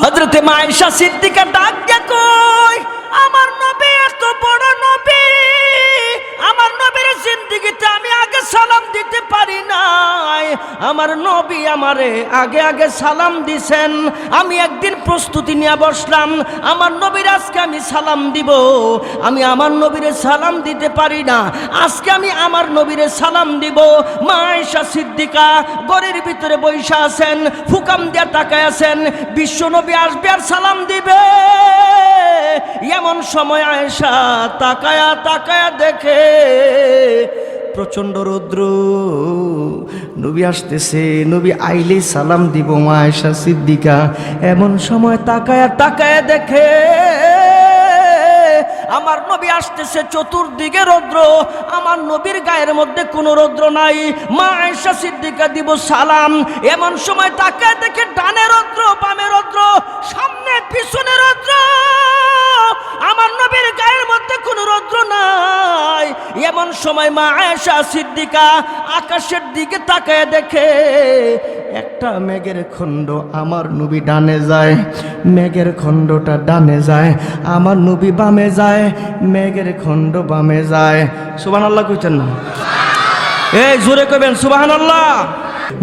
হযরতে মা আয়েশা সিদ্দিকা ডাক দিয়া কই, আমার নবী এত বড় নবী, আমার নবীর জিন্দেগিতে আমি আগে সালাম দিতে পারি নাই। আমার নবী আমারে আগে আগে সালাম দিছেন। আমি একদিন প্রস্তুতি নিয়ে বসলাম, আমার নবীর আজকে আমি সালাম দিব। আমি আমার নবীরে সালাম দিতে পারি না, আজকে আমি আমার নবীরে সালাম দিব। মা আয়েশা সিদ্দিকা ঘরের ভিতরে বৈশা আছেন, ফুকাম দিয়া তাকায় আছেন। বিশ্ব নবী আসবে আর সালাম দিবে, এমন সময় আয়েশা তাকায়া তাকায়া দেখে প্রচন্ড রৌদ্র, নবী আসতেছে। নবী আইলেই সালাম দিব মা আয়েশা সিদ্দিকা এমন সময় তাকায়া তাকায়া দেখে আমার নবী আসতেছে, চতুর্দিকে রৌদ্র, আমার নবীর গায়ের মধ্যে কোনো রৌদ্র নাই। মা আয়েশা সিদ্দিকা দিব সালাম, এমন সময় তাকায় দেখে ডানে রৌদ্র, বামে রৌদ্র, সামনে পিছনে রৌদ্র, আমার নবীর গায়ের মধ্যে কোনো রৌদ্র নাই। এমন সময় মা আয়েশা সিদ্দিকা আকাশের দিকে তাকায় দেখে একটা মেঘের খণ্ড, আমার নবী ডানে যায়, মেঘের খণ্ডটা ডানে যায়, আমার নবী বামে যায়, মেঘের খণ্ড বামে যায়। সুবহানাল্লাহ কইছেন না? এই জোরে কইবেন সুবহানাল্লাহ।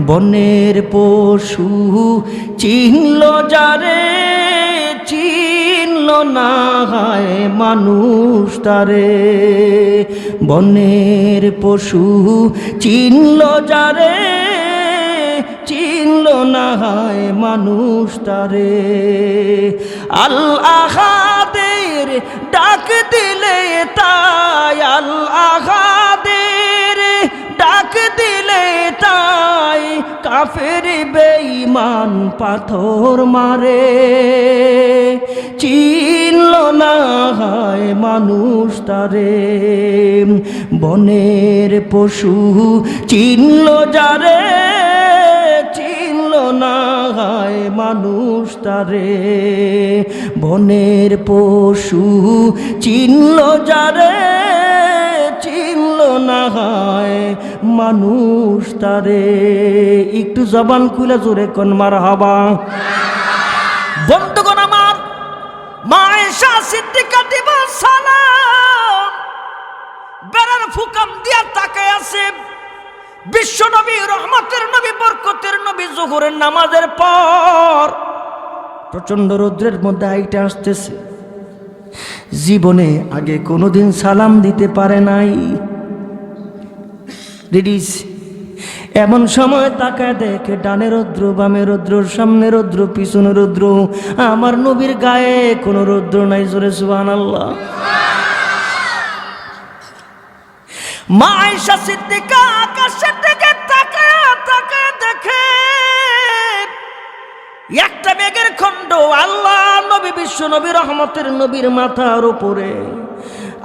বনের পশু চিনল যারে, চিনল না হয় মানুষ তারে। বনের পশু চিনল যারে, চিনল না হয় মানুষ তারে। আল আহাদের ডাক দিলে তাই, আল আহাদের ডাক দিলে তাই, কাফের বেঈমান পাথর মারে। চিনল না হয় মানুষ তারে। বনের পশু চিনল যারে, চিনল না হয় মানুষ তারে। বনের পশু চিনল যারে, চিনল না হয় মানুষ তারে। একটু জবান খুলে জোরে কোন মারহাবা। বন্ধুগণ আমার, মা আয়েশা সিদ্দিকা দিব সালাম, বেড়ার ফুকাম দিয়া তাকায় আছে। বিশ্ব নবী, রহমতের নবী, বরকতের নবী জোহরের নামাজের পর প্রচন্ড রৌদ্রের মধ্যে হাইটে আসতেছে। জীবনে আগে কোনোদিন সালাম দিতে পারে নাই। লেডিস, এমন সময় তাকায় দেখে ডানে রৌদ্র, বামে রৌদ্র, সামনে রৌদ্র, পিছনে রৌদ্র, আমার নবীর গায়ে কোনো রৌদ্র নাই। জোরে সুবহানাল্লাহ। মা আয়েশা সিদ্দিকা আকাশের দিকে তাকায় তাকায় দেখে একটা মেঘের খণ্ড, আল্লাহ নবী, বিশ্ব নবী, রহমতের নবীর মাথার উপরে।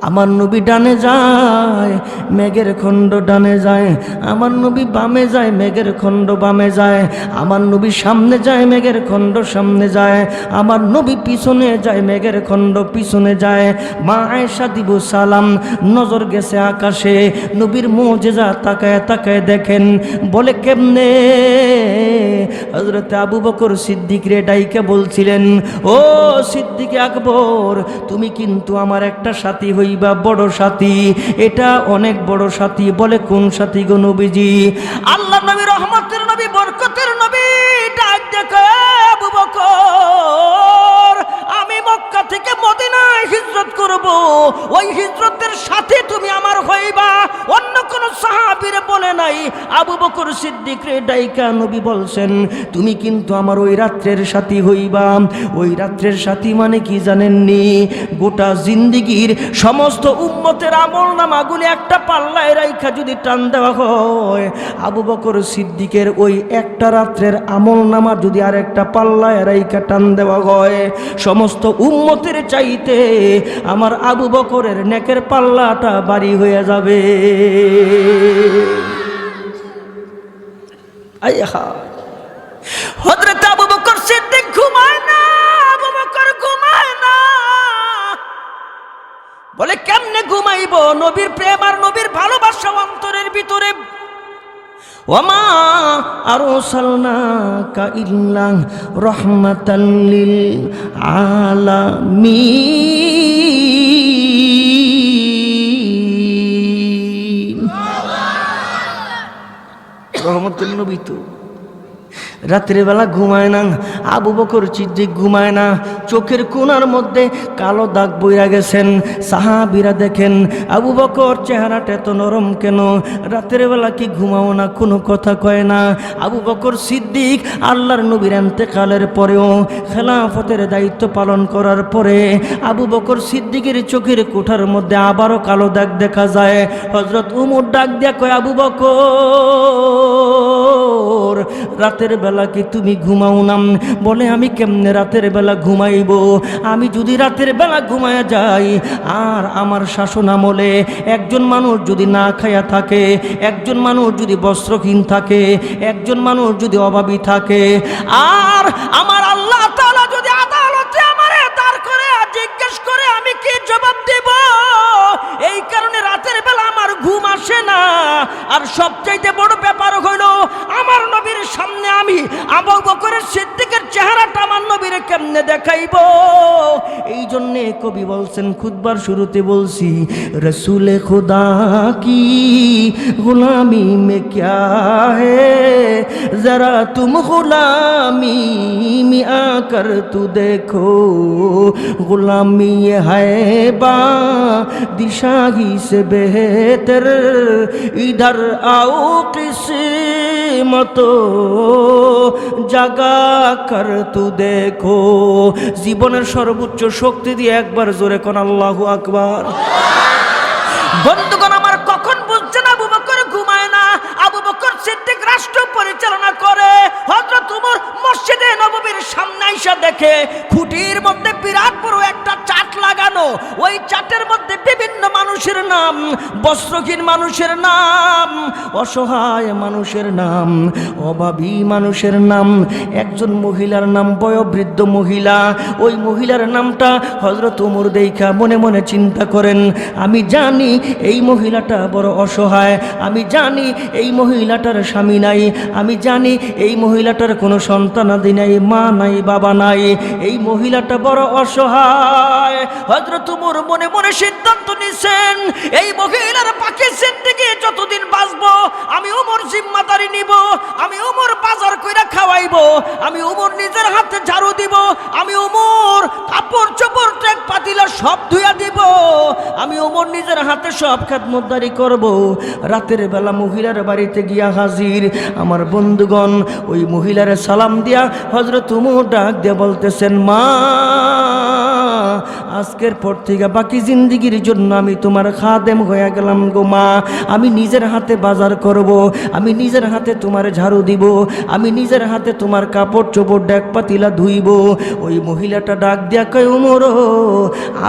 আমার নবী ডানে যায়, মেঘের খণ্ড ডানে যায়, আমার নবী বামে যায়, মেঘের খণ্ড বামে যায়, আমার নবী সামনে যায়, মেঘের খণ্ড সামনে যায়, আমার নবী পিছনে যায়, মেঘের খণ্ড পিছনে যায়। মা আয়েশা দিব সালাম, নজর গেছে আকাশে, নবীর মুজিজা তাকায় তাকায় দেখেন। বলে কেমনে? হযরত আবু বকর সিদ্দিক রে ডাইকে বলছিলেন, ও সিদ্দিক আকবর, তুমি কিন্তু আমার একটা সাথী হইবা, বড় সাথী, এটা অনেক বড় সাথী। বলে কোন সাথী গো নবীজি? আল্লাহ নবী, রহমতের নবী, বরকতের নবী ডাক দেখে, আবু বকর, আমি মক্কা থেকে মদিনায় হিজরত করব, ওই হিজরতের সাথে তুমি আমার হইবা। অন্য কোন সাহাবীরে বলে নাই। আবু বকর সিদ্দিক রে ডাইকা নবী বলছেন, তুমি কিন্তু আমার ওই রাত্রের সাথী হইবা। ওই রাত্রের সাথী মানে কি জানেননি? গোটা জিন্দেগির সমস্ত উম্মতের আমল নামাগুলি একটা পাল্লায় রাইখা যদি টান দেওয়া হয়, আবু বকর সিদ্দিকের ওই একটা রাত্রের আমল নামা যদি আর একটা পাল্লায় রাইখা টান দেওয়া হয়, সমস্ত উম্মতের চাইতে আমার আবু বকরের নেকের পাল্লাটা ভারী হয়ে যাবে। হযরত আবু বকর সিদ্দিক ঘুমায় না, আবু বকর ঘুমায় না। বলে কেমনে ঘুমাইব? নবীর প্রেম আর নবীর ভালোবাসা অন্তরের ভিতরে। ওয়ামা আরসালনাকা ইল্লা রাহমাতাল লিল আলামিন। রহমতুল নবী তো রাত্রে বেলা ঘুমায় না। আবু বকর সিদ্দিক ঘুমায় না, চোখের কোণার মধ্যে কালো দাগ বইরা গেছেন। সাহাবীরা দেখেন আবু বকর চেহারাটা এত নরম কেন, রাতের বেলা কি ঘুমাও না, কোনো কথা কয় না। আবু বকর সিদ্দিক আল্লাহর নবীর ইন্তেকালের পরেও খেলাফতের দায়িত্ব পালন করার পরে আবু বকর সিদ্দিকের চোখের কোঠার মধ্যে আবারও কালো দাগ দেখা যায়। হযরত উমর ডাক দিয়া কয়, আবু বকর রাতের বেলা কি তুমি ঘুমাও না? বলে, আমি কেমনে রাতের বেলা ঘুমাইব? আমি যদি রাতের বেলা ঘুমায়া যাই আর আমার শাসন আমলে একজন মানুষ যদি না খায়া থাকে, একজন মানুষ যদি বস্ত্রহীন থাকে, একজন মানুষ যদি অভাবী থাকে, আর আমার আল্লাহ তাআলা যদি আদালতে আমারে দাঁড় করে জিজ্ঞেস করে, আমি কি জবাব দেব? এই কারণে রাতের বেলা আমার ঘুম আসে না। আর সবচাইতে বড় ব্যাপার হইল, আমার নবীর সামনে আমি আবু বকরের সিদ্দিকের চেহারাটা আমার নবীরে কেমনে দেখাইব? এই জন্যে কবি বলছেন, খুতবার শুরুতে বলছি, রসুল খুদা কি গুলামি মে ক্যা হে, জরা তুম গুলামি মে আকর তু দেখো, গুলামি है बा दिशाही से बेहतर, इधर आओ किस्मतो জাগা কর তু দেখো। জীবনের সর্বোচ্চ শক্তি দিয়ে একবার জোরে কোন আল্লাহু আকবার। বন্ধুগণ আমার, কখন বুঝছেন আবু বকর ঘুমায় না? আবু বকর সিদ্দিক রাষ্ট্র পরিচালনা করে। হযরত ওমর মসজিদে নববীর সামনে আইসা দেখে খুঁটির মধ্যে বিরাট বড় একটা চাট লাগানো। ওই চাটের মধ্যে বিভিন্ন মানুষের নাম, বস্ত্রহীন মানুষের নাম, অসহায় মানুষের নাম, অভাবী মানুষের নাম, একজন মহিলার নাম বয়োবৃদ্ধ মহিলা। ওই মহিলার নামটা হযরত ওমর দেখা মনে মনে চিন্তা করেন, আমি জানি এই মহিলাটা বড় অসহায়, আমি জানি এই মহিলাটার স্বামী নাই, আমি জানি এই মহিলাটার কোনো সন্তানাদি নাই, মা নাই, বাবা নাই, এই মহিলাটা বড় অসহায়। হযরত ওমর মনে মনে সিদ্ধান্ত নিছেন, এই মহিলার পাখি জিন্দেগি যতদিন বাঁচবো আমি ওমর জিম্মাদারি নিব, আমি ওমর বাজার কইরা খাওয়াইবো, আমি ওমর নিজের হাতে ঝাড়ু দিব, আমি ওমর কাপড় চোপড় ট্যাগ পাতিলা সব ধুইয়া দিব, আমি ওমর নিজের হাতে সব খেদমতদারি করব। রাতের বেলা মহিলার বাড়িতে গিয়া হাজির। আমার বন্ধুগণ, ওই মহিলার সালাম দিয়া হযরত ওমর ডাক দিয়া বলতেছেন, মা আজকের পর থেকে বাকি জিন্দেগির জন্য আমি তোমার খাদেম হয়ে গেলাম গো মা। আমি নিজের হাতে বাজার করব, আমি নিজের হাতে তোমার ঝাড়ু দিব, আমি নিজের হাতে তোমার কাপড় চোপড় ডেক পাতিলা ধুইব। ওই মহিলাটা ডাক দিয়া কয়, ওমর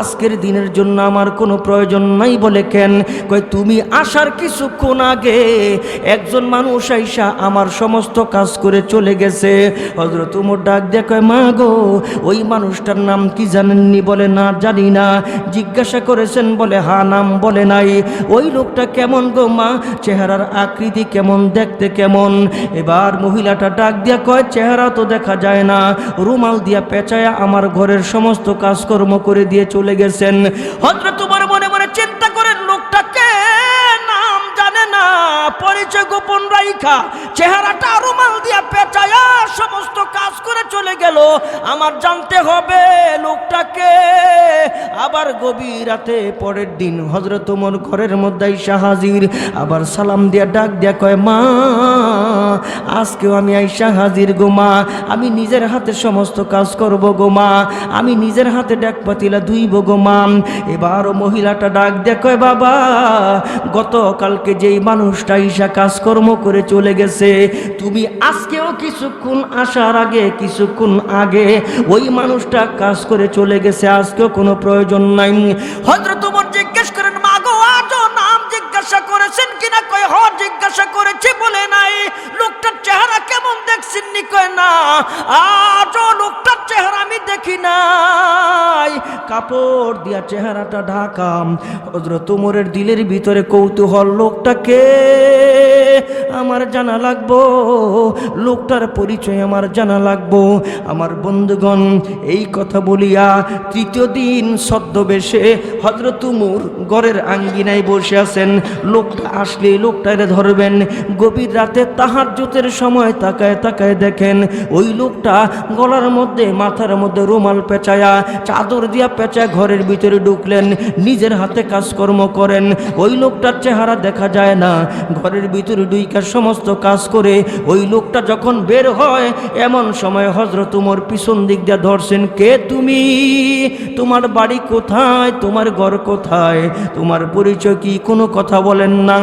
আজকের দিনের জন্য আমার কোনো প্রয়োজন নাই। বলে কেন? কয়, তুমি আসার কিছুক্ষণ আগে একজন মানুষ আইসা আমার সমস্ত কাজ করে চলে গেছে। হযরত ওমর ডাক দিয়া কয়, মা গো ওই মানুষটার নাম কি জানেননি? বলে, না জানি না। জিজ্ঞাসা করেছেন? বলে, হ্যাঁ, নাম বলে নাই। ওই লোকটা কেমন গো মা? চেহারার আকৃতি কেমন, দেখতে কেমন? এবার মহিলাটা ডাক দিয়া কয়, চেহারা তো দেখা যায় না, রুমাল দিয়া পেঁচায়া আমার ঘরের সমস্ত কাজকর্ম করে দিয়ে চলে গেছেন। হযরত ওমর মনে মনে চিন্তা করেন, লোকটাকে নাম জানে না, পরিচয় গোপন রাইখা চেহারাটা রুমাল দিয়া পেঁচায়া সমস্ত কাজ করে চলে গেল। আমার জানতে হবে লোকটাকে। আবার গভীর রাতে পরের দিন হযরত ওমর ঘরের মধ্যে আইসা হাজির। আবার সালাম দিয়া ডাক দিয়া কয়, মা আজকেও আমি আইসা হাজির গো মা, আমি নিজের হাতে সমস্ত কাজ করব গো মা, আমি নিজের হাতে ডাক পাতিলা ধুইব গো মা। এবারও মহিলাটা ডাক দিয়া কয়, বাবা গতকালকে যেই মানুষটা আইসা কাজকর্ম করে চলে গেছে, তুমি আজকেও কিছুক্ষণ আসার আগে, কিছুক্ষণ আগে ওই মানুষটা কাজ করে চলে গেছে, আজকেও কোনো প্রয়োজন নাই। হযরত ওমর জিজ্ঞেস করেন, মা গো আজও নাম জিজ্ঞাসা করেছেন কিনা? কয়, হ জিজ্ঞাসা করেছি। বলে নাই লোকটার চেহারা কেমন দেখছেন নি? কয়, না আজও লোকটার চেহারা আমি দেখি নাই। কাপড় দিয়া চেহারাটা ঢাকা। হযরত ওমরের দিলের ভিতরে কৌতূহল, লোকটাকে আমার জানা লাগবো, লোকটার পরিচয় আমার জানা লাগবো। আমার বন্ধুগণ, এই কথা বলিয়া তৃতীয় দিন ছদ্মবেশে হযরত ওমর ঘরের আঙ্গিনায় বসে আছেন। লোকটা আসলে লোকটারে ধরবেন। গভীর রাতে তাহাজ্জুদের সময় তাকায় তাকায় দেখেন ওই লোকটা গলার মধ্যে মাথার মধ্যে রুমাল পেঁচায়া চাদর দিয়া পেঁচায় ঘরের ভিতরে ঢুকলেন। নিজের হাতে কাজকর্ম করেন, ওই লোকটার চেহারা দেখা যায় না। ঘরের ভিতরে ঢুইকা সমস্ত কাজ করে ওই লোকটা যখন বের হয়, এমন সময় হযরত ওমর পিছন দিক দিয়ে ধরছেন। কে তুমি? তোমার বাড়ি কোথায়? তোমার ঘর কোথায়? তোমার পরিচয় কি? কোনো কথা বলেন না।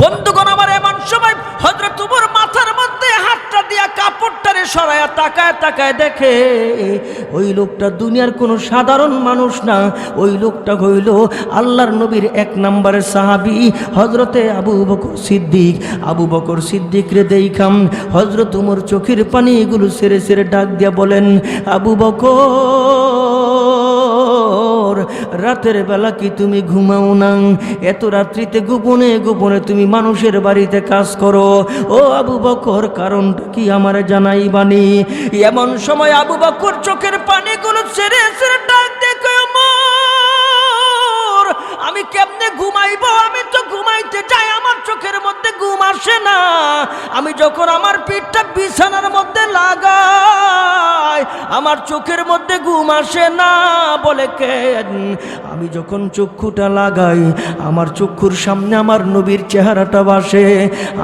বন্ধুগণ আমার, এমন সময় হযরত ওমর মাথার মধ্যে হাতটা দিয়া কাপড়টারে সরায়া তাকায় তাকায় দেখে ওই লোকটা দুনিয়ার কোনো সাধারণ মানুষ না। ওই লোকটা হইল আল্লাহর নবীর এক নম্বরের সাহাবী হযরতে আবু বকর সিদ্দিক। আবু বকর সিদ্দিক রে দেখাম হযরত ওমর চোখের পানি এগুলো সেরে সেরে ডাক দিয়া বলেন, আবু বকর, রাতের বেলা কি তুমি ঘুমাও না? এত রাত্রিতে গোপনে গোপনে তুমি মানুষের বাড়িতে কাজ করো। ও আবু বকর, কারণটা কি আমারে জানাইবানি? এমন সময় আবু বকর চোখের পানিগুলো ছেড়ে ছেড়ে ডাক দেখো, আমি কেমনে ঘুমাইবো? আমি তো ঘুমাইতে চাই, আমার চোখের মধ্যে ঘুম আসে না। আমি যখন আমার পিঠটা বিছানার মধ্যে লাগাই, আমার চোখের মধ্যে ঘুম আসে না। বলে কেন? আমি যখন চক্ষুটা লাগাই, আমার চক্ষুর সামনে আমার নবীর চেহারাটা ভাসে।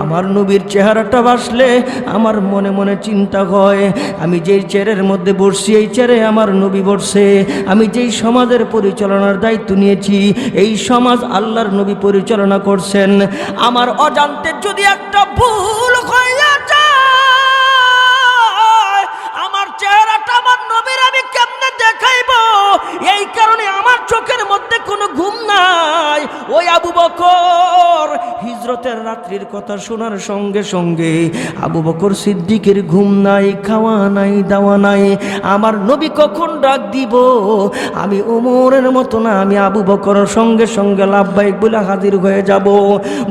আমার নবীর চেহারাটা ভাসলে আমার মনে মনে চিন্তা হয়, আমি যেই চেয়ারের মধ্যে বসছি এই চেয়ারে আমার নবী বসছে। আমি যেই সমাজের পরিচালনার দায়িত্ব নিয়েছি এই সমাজ আল্লাহর নবী পরিচালনা করছেন। আমার অজান্তে যদি একটা ভুল হইয়া যায়, আমার চেহারাটা আমার নবীর আমি কেমনে দেখাইবো? এই কারণে আমার চোখের মধ্যে কোনো ঘুম নাই। ওই আবু বকর হিজরতের রাত্রির কথা শোনার সঙ্গে সঙ্গে আবু বকর সিদ্দিকের ঘুম নাই, খাওয়া নাই, দাওয়া নাই। আমার নবী কখন ডাক দিব? আমি ওমরের মতো না, আমি আবু বকরের সঙ্গে সঙ্গে লাব্বাইক বলে হাজির হয়ে যাব।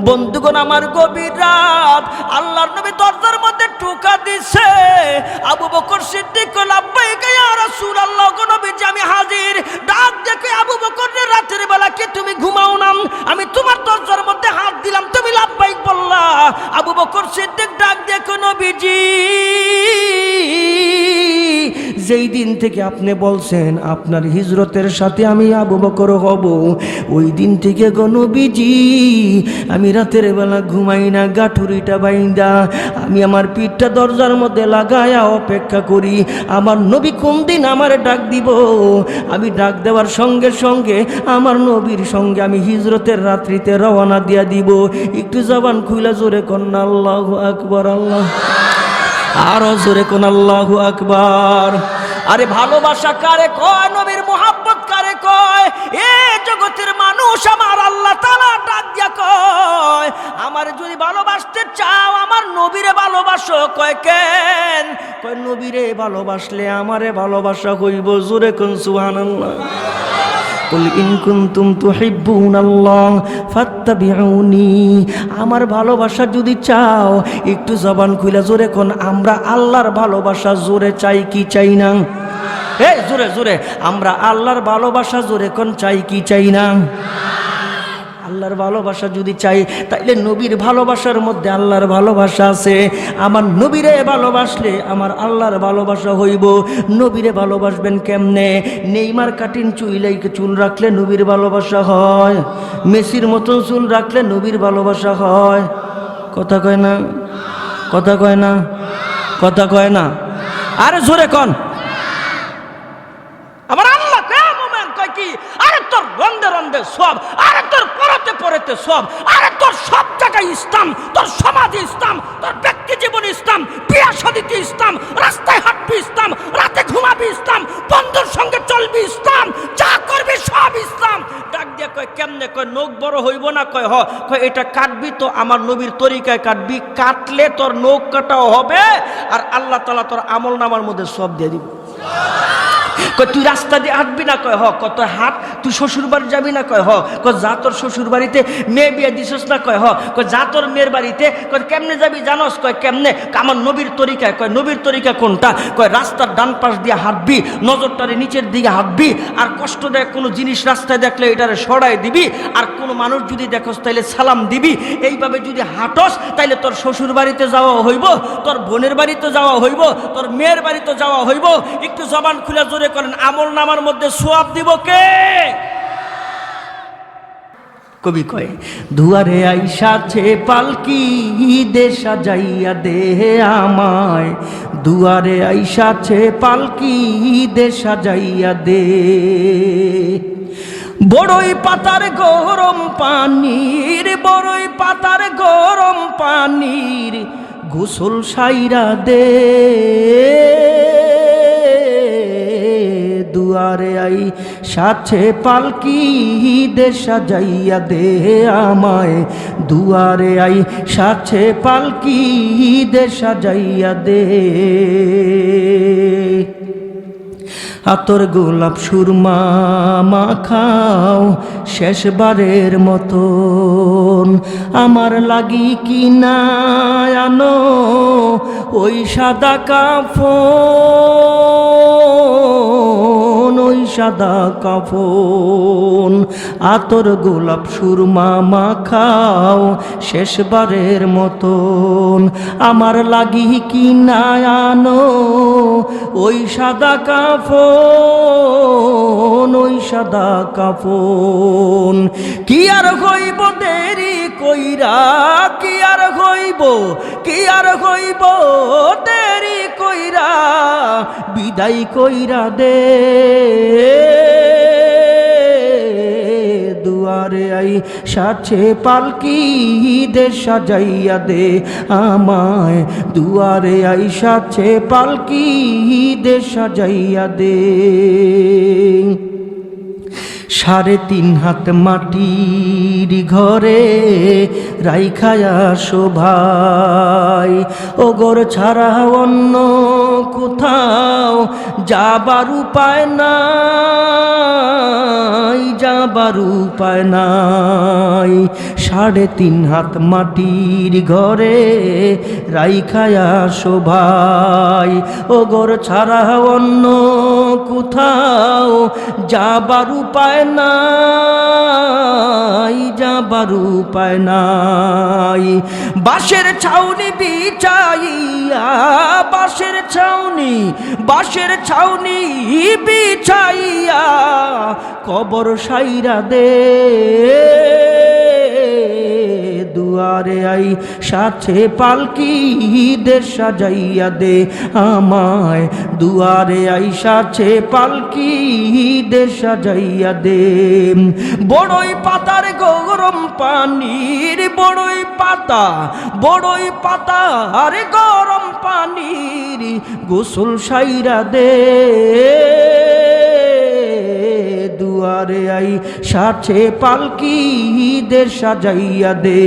বন্ধুগণ আমার, গভীর রাত, আল্লাহর নবী দরজার মধ্যে টোকা দিছে। আবু বকর সিদ্দিক লাব্বাইক ইয়া রাসূলুল্লাহ, গো নবীজি আমি হাজির। ডাক দেখে আবু বকর, রাতের বেলা কি তুমি ঘুমাও না? আমি তোমার দরজার মধ্যে হাত দিলাম, তুমি লাব্বাইক বললা। আবু বকর সিদ্দিক ডাক দেখো, নবীজি যেই দিন থেকে আপনি বলছেন আপনার হিজরতের সাথে আমি আবু বকর হব, ওই দিন থেকে গো নবীজি আমি রাতের বেলা ঘুমাই না। গাঠুরিটা বাইন্দা আমি আমার পিঠটা দরজার মধ্যে লাগায়া অপেক্ষা করি আমার নবী কোন দিন আমার ডাক দিব। আমি ডাক দেওয়ার সঙ্গে সঙ্গে আমার নবীর সঙ্গে আমি হিজরতের রাত্রিতে রওনা দিয়া দিব। একটু জবান খুইলা জোরে কন্যা আল্লাহু আকবার। আল্লাহ, আরো জোরে কোন আল্লাহু আকবার। আরে ভালোবাসা কারে কয়? নবীর মোহাব্বত কারে কয়? এ জগতের মানুষ আমার আল্লাহ তাআলা ডাক দিয়া কয়, আমার যদি ভালোবাসতে চাও আমার নবীরে ভালোবাসো। কয় কেন? কয় নবীরে ভালোবাসলে আমারে ভালোবাসা হইব। জোরে কোন সুবহানাল্লাহ। কুল ইন কুনতুম তুহিব্বুনাল্লাহ ফাত্তাবিউনি। আমার ভালোবাসা যদি চাও একটু জবান খুলে জোরে কোন আমরা আল্লাহর ভালোবাসা জোরে চাই কি চাই না? জোরে জোরে আমরা আল্লাহর ভালোবাসা জোরে কোন চাই কি চাই না? আল্লাহর ভালোবাসা যদি চাই তাইলে নবীর ভালোবাসার মধ্যে আল্লাহর ভালোবাসা আছে। আমার নবীরে ভালোবাসলে আমার আল্লাহর ভালোবাসা হইব। নবীরে ভালোবাসবেন কেমনে? নেইমার কাটিন চুল রাখলে নবীর ভালোবাসা হয়, মেসির মতন চুল রাখলে নবীর ভালোবাসা হয়। কথা কয় না? কথা কয় না? কথা কয় না? আরে জোরে কন। আমার আল্লাহ কয় কি? আরে তোর রন্দে রন্দে সব, আরে তোর পরতে পরতে সব, আরে তোর সব জায়গায় ইসলাম, তোর সমাজে ইসলাম, তোর ব্যক্তি জীবনে ইসলাম, বিয়া শাদীতে ইসলাম, রাস্তায় হাঁটবি ইসলাম, রাতে ঘুমাবি ইসলাম, বন্ধুর সঙ্গে চলবি ইসলাম, যা করবি সব ইসলাম। ডাক দিয়ে কয় কেমনে? কয় নখ বড় হইব না? কয় হ। কয় এটা কাটবি তো আমার নবীর তরিকায় কাটবি, কাটলে তোর নখ কাটাও হবে আর আল্লাহ তাআলা তোর আমল নামার মধ্যে সব দিয়ে দিব। কয় তুই রাস্তা দিয়ে হাঁটবি না? কয় হ। কত হাট? তুই শ্বশুর বাড়ি যাবি না? কয় হ। কয় যা তোর শ্বশুর বাড়িতে মেয়ে বিয়ে দিছস না? কয় হ। কয় যা তোর মেয়ের বাড়িতে। কয় কেমনে যাবি জানোস? কয় কেমনে? আমার নবীর তরিকায়। কয় নবীর তরিকা কোনটা? কয় রাস্তার ডান পাশ দিয়ে হাঁটবি, নজরটারে নিচের দিকে হাঁটবি, আর কষ্টদায়ক কোনো জিনিস রাস্তায় দেখলে এটারে সরাই দিবি, আর কোনো মানুষ যদি দেখোস তাইলে সালাম দিবি। এইভাবে যদি হাঁটস তাইলে তোর শ্বশুর বাড়িতে যাওয়া হইব, তোর বোনের বাড়িতে যাওয়া হইব, তোর মেয়ের বাড়িতে যাওয়া হইব। একটু জবান খুলে জোরে করেন, আমল নামার মধ্যে সোয়াব দিব কে? কবি কয় দুয়ারে আইসাছে পালকি দে সাজাইয়া দে আমায়, দুয়ারে আইসাছে পালকি দে সাজাইয়া দে। বড়ই পাতার গরম পানির, বড়ই পাতার গরম পানির গোসল সাইরা দে। দুয়ারে আই সাথে পালকি দে সাজাইয়া দে আমায়, দুয়ারে আই সাথে পালকি দে সাজাইয়া দে। আতর গোলাপ সুরমা মাখাও শেষবারের মতন, আমার লাগি কি না আনো ওই সাদা কাফন, ওই সাদা কাফন। আতর গোলাপ সুরমা মাখাও শেষবারের মতন, আমার লাগি কি না আনো ওই সাদা কাফন, ওই সাদা কাফন। কি আর হইব দেরি কইরা, কি আর হইব, কি আর হইব দেরি কইরা, বিদায় কইরা দে। দুয়ারে আই সাথে পালকি দে সাজাইয়া দে আমায়, দুয়ারে আই সাথে পালকি দে সাজাইয়া দে। 3.5 হাত মাটির ঘরে রাইখায়া শোভাই, ও ঘর ছাড়া অন্য কোথাও যাবার উপায় নাই, যাবার উপায় নাই। 3.5 হাত মাটির ঘরে রাইখায়া শোভাই, ও ঘর ছাড়া অন্য কোথাও যাবার উপায় নাই, যাবার উপায় নাই। বাঁশের ছাউনি বিছাইয়া, বাঁশের ছাউনি, বাঁশের ছাউনি বিছাইয়া কবর সাইরা দে। দুয়ারে আই সাথে পালকি দে সাজাইয়া দে আমায়, দুয়ারে আই সাথে পালকি দে সাজাইয়া দে। বড়ই পাতার গরম পানির, বড়ই পাতা, বড়ই পাতার গরম পানির গোসল সাইরা দে। দুয়ারে আই সাথে পালকি দে সাজাইয়া দে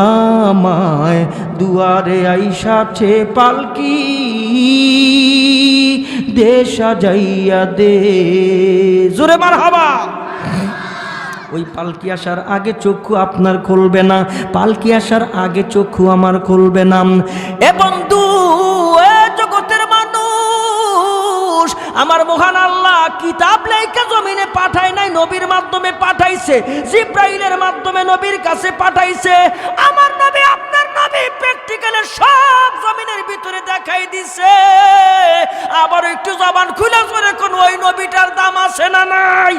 আমায়, দুয়ারে আই সাথে পালকি দে সাজাইয়া দে। জোরে মারহাবা। ওই পালকি আসার আগে চক্ষু আপনার খুলবে না, পালকি আসার আগে চক্ষু আমার খুলবে না। এ বন্ধু, এ জগতের মানুষ, আমার মহান আল্লাহ কিতাব লেখা জমিনে পাঠায় নাই, নবীর মাধ্যমে পাঠাইছে, জিব্রাইলের মাধ্যমে নবীর কাছে পাঠাইছে। আমার নবী, আপনার নবী প্র্যাকটিক্যালে সব জমিনের ভিতরে দেখাই দিছে। আবার একটু জবান খুলে করে কোন ওই নবীটার দাম আছে না নাই?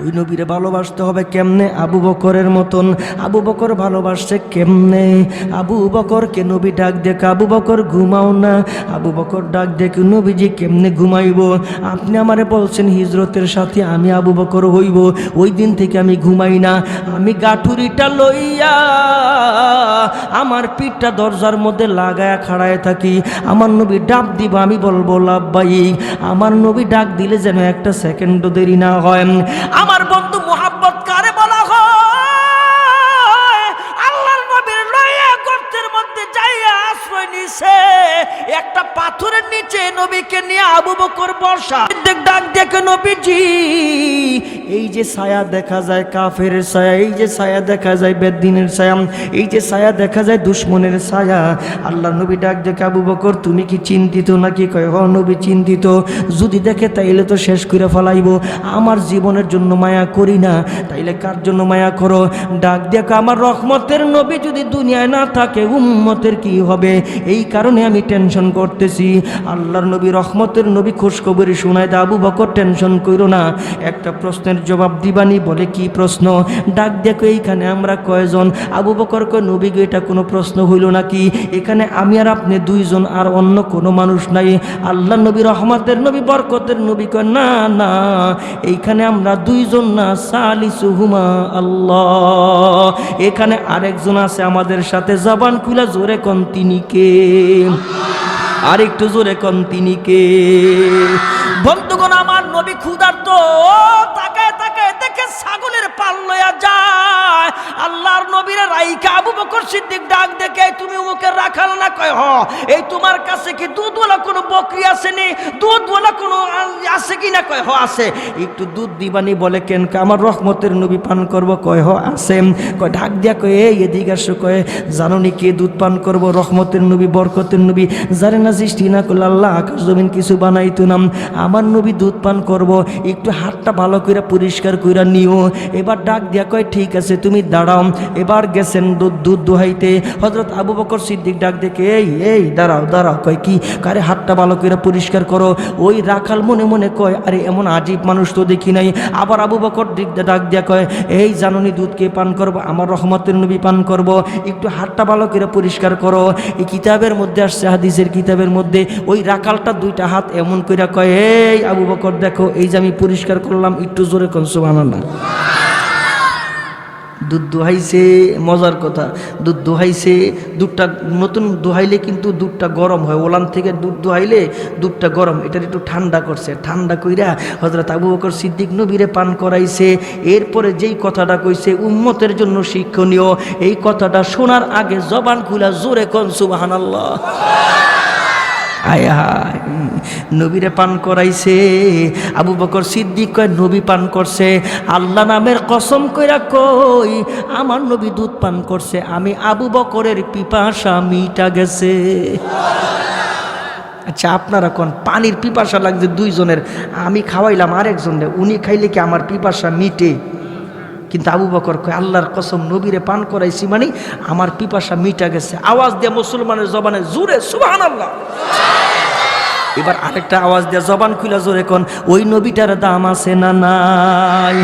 ওই নবীরে ভালোবাসতে হবে কেমনে? আবু বকরের মতন। আবু বকর ভালোবাসছে কেমনে? আবু বকরকে নবী ডাক দেখ, আবু বকর ঘুমাও না। আবু বকর ডাক দেখ, নবীজি কেমনে ঘুমাইব? আপনি আমারে বলছেন হিজরতের সাথে আমি আবু বকর হইব, ওই দিন থেকে আমি ঘুমাই না। আমি গাঠুরিটা লইয়া আমার পিঠটা দরজার মধ্যে লাগায়া খাড়ায় থাকি। আমার নবী ডাক দিব, আমি বলবো লাব্বাইক। আমার নবী ডাক দিলে যেন একটা সেকেন্ডও দেরি না হয়। আমার বন্ধু মোহাব্বত কারে বলা হয়? আল্লাহর নবীর লইয়া পাথরের নিচে নবীকে নিয়ে আবু বকর বসা। সিদ্দিক ডাক দেখে নবীজি এই যে ছায়া দেখা যায় কাফেরের ছায়া, এই যে ছায়া দেখা যায় বেদ্দিনের ছায়া, এই যে ছায়া দেখা যায় দুশমনের ছায়া, আল্লাহ নবী ডাক দেখে আবু বকর তুমি কি চিন্তিত নাকি? কয় হ নবী চিন্তিত, যদি দেখে তাইলে তো শেষ করে ফেলাইব, আমার জীবনের জন্য মায়া করি না, তাইলে কার জন্য মায়া করো? ডাক দেখো আমার রহমতের নবী যদি দুনিয়ায় না থাকে উম্মতের কি হবে, এই কারণে আমি টেনশন করতেছি। আল্লাহর নবী রহমতের নবী খুশখবরি শোনায় দা আবু বকর টেনশন করো না, একটা প্রশ্নের জবাব দিবানি। বলে কি প্রশ্ন? ডাক দেখো এইখানে আমরা কয়জন? আবু বকর কয় নবী গো এটা কোনো প্রশ্ন হইল নাকি, এখানে আমি আর আপনি দুইজন, আর অন্য কোনো মানুষ নাই। আল্লাহ নবী রহমতের নবী বরকতের নবী কয় না না, এইখানে আমরা দুইজন না, সালিসুহুমা আল্লাহ, এখানে আরেকজন আছে আমাদের সাথে। জবান খুলা জোরে কোন তিনি কে? আর একটু জোরে কোন তিনি কে? বন্ধুগণ আমার নবী ক্ষুধার্ত, তাকায় তাকায় দেখে ছাগলের পাল লইয়া যায়। আল্লাহর নবীর রাইকা আবু বকর সিদ্দিক ডাক দেখে তুমি মুখের রাখাল না? কয় হ। এই তোমার কাছে কি দুধওয়ালা কোনো বকরি আছে নি? দুধওয়ালা কোনো আছে কি না? কয় হ আছে। একটু দুধ দিবানি? বলে কেন? আমার রহমতের নবী পান করব। কয় হ আছে। কয় ডাক দিয়া কয় এই এদিকে আসো। কয় জানো নি কে দুধ পান করব? রহমতের নবী বরকতের নবী, যারে না সৃষ্টি না করলে আল্লাহ আকাশ জমিন কিছু বানাইতো না, আমার নবী দুধ পান করব, একটু হাতটা ভালো করে পরিষ্কার করে নিও। এবার ডাক দিয়া কয় ঠিক আছে তুমি দাঁড়াও। এবার গেছেন দুধ দোহাইতে। হযরত আবু বকর সিদ্দিক ডাক দেখে এই এই দাঁড়াও দাঁড়াও। কয় কি? কারে হাতটা ভালো করে পরিষ্কার করো। ওই রাখাল মনে মনে কয় আরে এমন আজীব মানুষ তো দেখি নাই। আবার আবু বকর ডাক দিয়া কয় এই জাননি দুধ কে পান করবো? আমার রহমতের নবী পান করব, একটু হাতটা ভালো করে পরিষ্কার করো। এই কিতাবের মধ্যে আসছে, হাদিসের কিতাবের মধ্যে, ওই রাখালটা দুইটা হাত এমন করে কয় এই আবু বকর দেখো এই যে আমি পরিষ্কার করলাম, একটু জোরে কোন সুবহানাল্লাহ। দুধ দোহাইছে, মজার কথা, দুধ দোহাইছে। দুধটা নতুন দোহাইলে কিন্তু দুধটা গরম হয়, ওলান থেকে দুধ দোহাইলে দুধটা গরম, এটা একটু ঠান্ডা করছে। ঠান্ডা কইরা হযরত আবু বকর সিদ্দিক নবীরে পান করাইছে। এরপরে যেই কথাটা কইছে উম্মতের জন্য শিক্ষণীয়, এই কথাটা শোনার আগে জবান খুলা জোরে কোন সুবহানাল্লাহ। আয় হায়, নবীরে পান করাইছে। আবু বকর সিদ্দিক কয় নবী পান করছে, আল্লাহ নামের কসম কইরা কই আমার নবী দুধ পান করছে, আমি আবু বকরের পিপাসা মিটা গেছে। আচ্ছা আপনারা কোন পানির পিপাসা লাগছে দুইজনের, আমি খাওয়াইলাম আরেকজনের, উনি খাইলে কি আমার পিপাসা মিটে? কিন্তু আবু বকর কয় আল্লাহর কসম নবীরে পান করাইছি মানে আমার পিপাসা মিটা গেছে। আওয়াজ দিয়ে মুসলমানের জবানে জোরে সুবহানাল্লাহ। এবার আরেকটা আওয়াজ দিয়ে জবান খুলা জোরে কোন ওই নবীটার দাম আছে না নাই?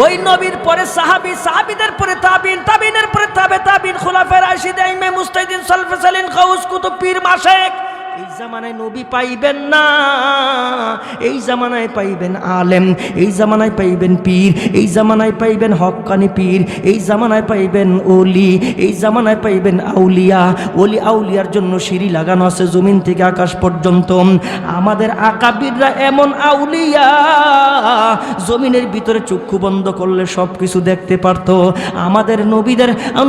ওই নবীর পরে সাহাবী, সাহাবীদের পরে তাবিন, তাবিনের পরে তাবে তাবিন, খুলাফায়ে রাশিদিন, ইমাম মুজতাহিদিন, সালফে সালিহিন, গাউস, কুতুব, পীর, মাশায়েখ। এই জামানায় নবী পাইবেন না, এই জামানায় পাইবেন আলেম, এই জামানায় পাইবেন পীর, এই জামানায় পাইবেন হক্কানি পীর, এই জামানায় পাইবেন ওলি, এই জামানায় পাইবেন আউলিয়া। ওলি আউলিয়ার জন্য সিঁড়ি লাগানো আছে জমিন থেকে আকাশ পর্যন্ত। আমাদের আকাবিররা এমন আউলিয়া, জমিনের ভিতরে চক্ষু বন্ধ করলে সব কিছু দেখতে পারত। আমাদের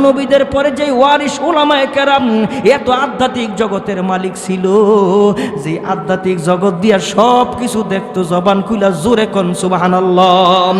নবীদের পরে যে ওয়ারিস উলামায়ে কেরাম এত আধ্যাত্মিক জগতের মালিক ছিল, যে আধ্যাত্মিক জগৎ দিয়া সব কিছু দেখতো। জবান খুলা জোরে কোন সুবহানাল্লাহ।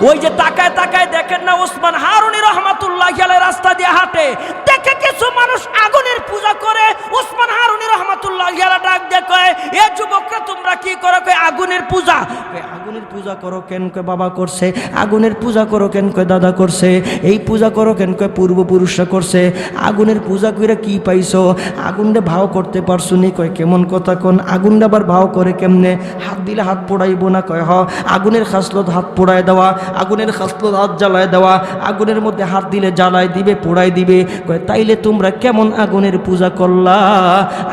ওই যে তাকায় তাকায় দেখেন না ওসমান হারুনি রহমাতুল্লাহি আলাইহি রাস্তা দিয়ে হাঁটে, দেখে কিছু মানুষ আগুনের পূজা করে। ওসমান হারুনি রহমাতুল্লাহি আলাইহি ডাক দিয়ে কয় এ যুবকরা তোমরা কি করো? কয় আগুনের পূজা। কয় আগুনের পূজা করো কেন? কয় বাবা করছে। আগুনের পূজা করো কেন? কয় দাদা করছে। এই পূজা করো কেন? কয় পূর্বপুরুষরা করছে। আগুনের পূজা কইরা কি পাইছো? আগুনরে ভাও করতে পারছো নি? কয় কেমন কথা কোন? আগুনটা আবার ভাও করে কেমনে? হাত দিলে হাত পোড়াইবো না? কয় হ। আগুনের খাসলত হাত পোড়ায় দেওয়া, আগুনের খাসলত হাত জ্বালায় দেওয়া, আগুনের মধ্যে হাত দিলে জ্বালায় দিবে, পোড়াই দিবে। কয় তাইলে তোমরা কেমন আগুনের পূজা করলা?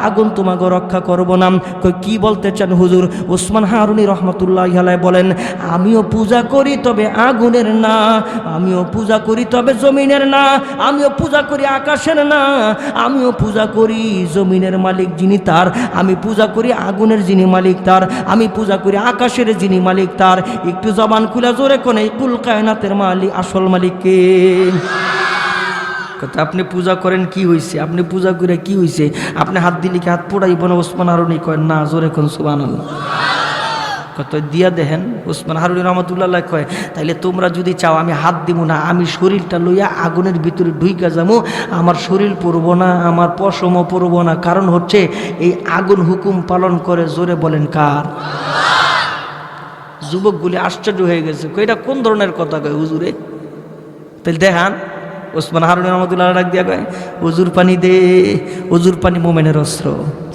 আগুন তোমাকে রক্ষা করবো না। কয় কি বলতে চান হুজুর? ওসমান হারুনি রহমতুল্লাহি আলাইহি বলেন আমিও পূজা করি তবে আগুনের না, আমিও পূজা করি তবে জমিনের না, আমিও পূজা করি আকাশের না, আমিও পূজা করি জমিনের মালিক যিনি তার, আমি পূজা করি আগুনের যিনি মালিক তার, আমি পূজা করি আকাশের যিনি মালিক তার। একটু জবান খুলা জোরে কোনে কুল কায়নাতের মালিক, আসল মালিক কে? আপনি পূজা করেন কি হয়েছে? আপনি পূজা করে কি হয়েছে? আপনি হাত দিলে কি হাত পোড়াইব না? ওসমান হারুনি কয় না, জোরে কোন সুবহানাল্লাহ। কত দিয়া দেখেন। ওসমান হারুনি রহমতুল্লাহ কয়, তাইলে তোমরা যদি চাও আমি হাত দিব না, আমি শরীরটা লইয়া আগুনের ভিতরে ঢুইকা যাবো, আমার শরীর পড়বো না, আমার পশমও পড়বো না। কারণ হচ্ছে এই আগুন হুকুম পালন করে, জোরে বলেন কার? যুবকগুলি আশ্চর্য হয়ে গেছে, এটা কোন ধরনের কথা কয় হুজুরে? তাহলে দেখান। ওসমান হারুনি রহমতুল্লাহ ডাক দিয়া কয়, অজুর পানি দে। অজুর পানি মোমেনের অস্ত্র,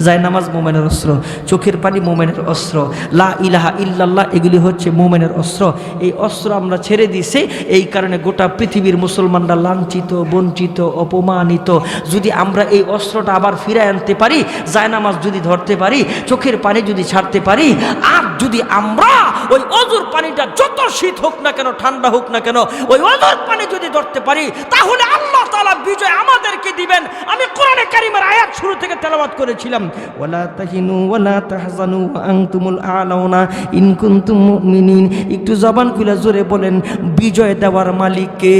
যায় নামাজ মোমেনের অস্ত্র, চোখের পানি মোমেনের অস্ত্র, লা ইলাহা ইল্লাল্লাহ এগুলি হচ্ছে মোমেনের অস্ত্র। এই অস্ত্র আমরা ছেড়ে দিয়েছি, এই কারণে গোটা পৃথিবীর মুসলমানরা লাঞ্ছিত, বঞ্চিত, অপমানিত। যদি আমরা এই অস্ত্রটা আবার ফিরে আনতে পারি, যায় নামাজ যদি ধরতে পারি, চোখের পানি যদি ছাড়তে পারি, আর যদি আমরা ওই অজুর পানিটা যত শীত হোক না কেন, ঠান্ডা হোক না কেন, ওই অজুর পানি যদি ধরতে পারি, তাহলে আল্লাহ তাআলা বিজয় আমাদেরকে দিবেন। আমি কোরআনে কারিমের আয়াত শুরু থেকে তেলাওয়াত করেছিলাম, ওয়ালা তাহিনু ওয়ালা তাহজানু ওয়া আনতুমুল আ'লাউনা ইন কুনতুম মুমিনিন। একটু জবান খুলে জোরে বলেন, বিজয় দেওয়ার মালিক কে?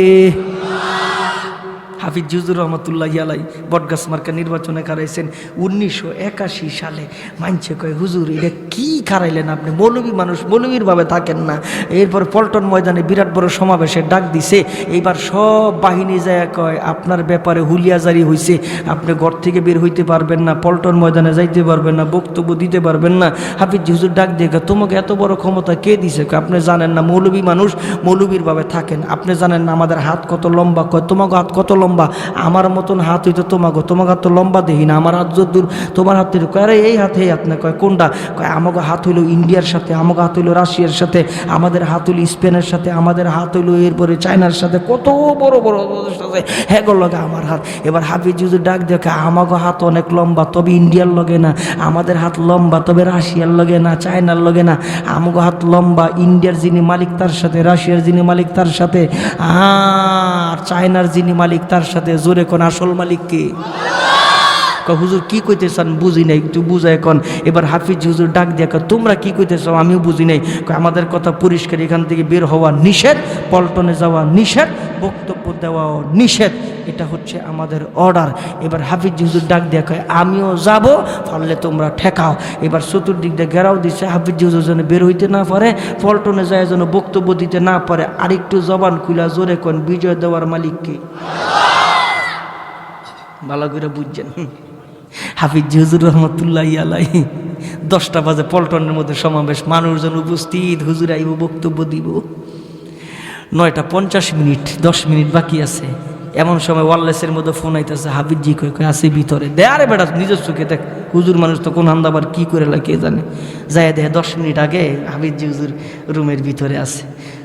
হাফিজ হুজুর রহমতুল্লাহ আলাই বটগাছ মার্কা নির্বাচনে খারাইছেন 1981 সালে। মানছে কয়, হুজুর এটা কি খারাইলেন আপনি? মৌলবী মানুষ, মৌলবীর ভাবে থাকেন না। এরপর পল্টন ময়দানে বিরাট বড় সমাবেশে ডাক দিছে। এইবার সব বাহিনী যায় কয়, আপনার ব্যাপারে হুলিয়া জারি হয়েছে, আপনি ঘর থেকে বের হইতে পারবেন না, পল্টন ময়দানে যাইতে পারবেন না, বক্তব্য দিতে পারবেন না। হাফিজ হুজুর ডাক দিয়ে, তোমাকে এত বড় ক্ষমতা কে দিছে? আপনি জানেন না মৌলবী মানুষ, মৌলবীর ভাবে থাকেন, আপনি জানেন না আমাদের হাত কত লম্বা? কয়, তোমাকে হাত কত লম্বা? আমার মতন হাত হইতো তোমাকে, তোমাকে হাত তো লম্বা দেখি না, আমার হাত যত দূর, তোমার হাত থেকে। কয়, আরে এই হাতে এই হাত না। কয়, কোনটা? কয়, আমাকে হাত হইলো ইন্ডিয়ার সাথে, আমাকে হাত হইলো রাশিয়ার সাথে, আমাদের হাত হইলো স্পেনের সাথে, আমাদের হাত হইলো এরপরে চায়নার সাথে, কত বড় বড় সাথে, হ্যাঁ লগে আমার হাত। এবার হাফিজ হুজুর ডাক দেখে, আমাকে হাত অনেক লম্বা, তবে ইন্ডিয়ার লগে না, আমাদের হাত লম্বা তবে রাশিয়ার লগে না, চায়নার লগে না, আমাকে হাত লম্বা ইন্ডিয়ার যিনি মালিক তার সাথে, রাশিয়ার যিনি মালিক তার সাথে, আর চায়নার যিনি মালিক তার সাথে। জোরে কোন আসল মালিক কে? হুজুর কি কইতে চান বুঝি নাই, একটু বুঝায় কোন। এবার হাফিজ হুজুর ডাক দিয়া, তোমরা কি কইতে চাও আমিও বুঝি নাই। আমাদের কথা পরিষ্কার, এখান থেকে বের হওয়া নিষেধ, পল্টনে যাওয়া নিষেধ, বক্তব্য দেওয়াও নিষেধ, এটা হচ্ছে আমাদের অর্ডার। এবার হাফিজ হুজুর ডাক দিয়া কয়, আমিও যাব, পারলে তোমরা ঠেকাও। এবার চতুর্দিক দিয়ে ঘেরাও দিচ্ছে, হাফিজ হুজুর যেন বের হইতে না পারে, পল্টনে যায় যেন বক্তব্য দিতে না পারে। আরেকটু জবান খুলা জোরে কোন, বিজয় দেওয়ার মালিক কে? ভালো করে বুঝছেন। হাফিজ হুজুর রহমতুল্লাহ আলাই 10টা বাজে পল্টনের মধ্যে সমাবেশ, মানুষজন উপস্থিত, হুজুর আইব, বক্তব্য দিব। 9:50, 10 মিনিট বাকি আছে। এমন সময় ওয়ারলেসের মধ্যে ফোন আইতেছে, হাফিজজি কয় আছে ভিতরে। দে, আরে বেটা নিজের চোখে দেখ, হুজুর মানুষ তো কোন হান্দাবার কি করে কে জানে। যায় দেখে 10 মিনিট আগে হাফিজজি হুজুর রুমের ভিতরে আছে।